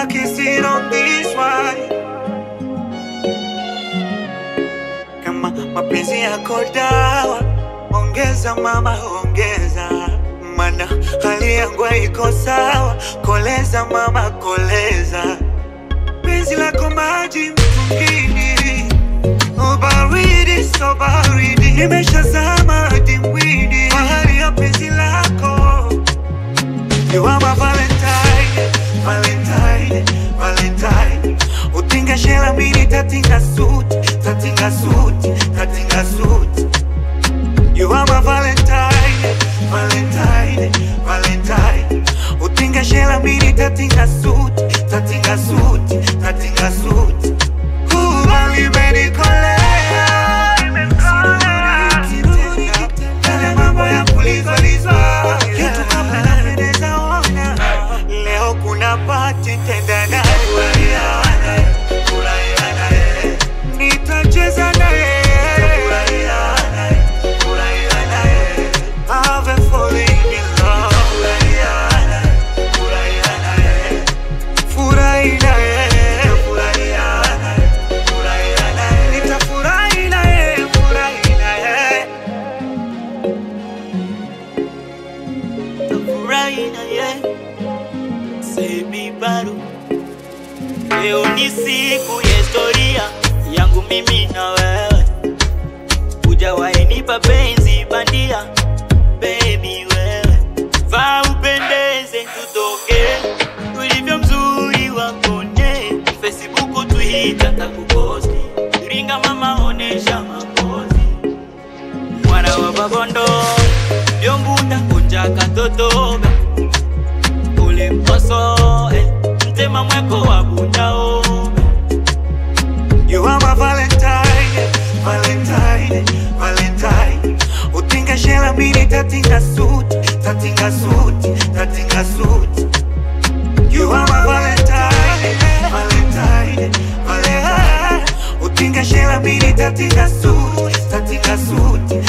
I can sit on this one. Kama mapenzi yako dawa, ongeza mama ongeza. Mana hali yangu haiko sawa, koleza mama koleza. Penzi lako maji mtungini, baridi so baridi, nimeshazama dimbwini kwa hali ya penzi lako. You are my Valentine, Valentine, Valentine. Utinga shela mini tatinga suit, tatinga suit, tatinga suit. You are my Valentine, Valentine, Valentine. Utinga shela mini tatinga suit, tatinga suit, tatinga suit. Bali umenikolea, yale mambo ya kulizwa-lizwa, kitu kabla napendeza ona. Leo kuna party tenda naye, nitacheza naye, I've been falling in love. Furahi naye, nitafurahi naye, furahi naye, Furahi naye, Sebi Baru. Leo ni siku ya historia yangu mimi na wewe. Hujawahi nipa penzi bandia, baby wewe. Vaa upendeze tutoke, ulivyo mzuri wakone. Facebook Twitter takuposti, ringa mama onesha mapozi. Mwana wa babondo, yombuda kunja katotoga. Ule mposo, mtema mweko wa bundao. You are my Valentine, Valentine, Valentine. Utinga shela mini tatinga suit, tatinga suit, tatinga suit. You are my Valentine, Valentine, Valentine. Utinga shela mini tatinga suit, tatinga suit,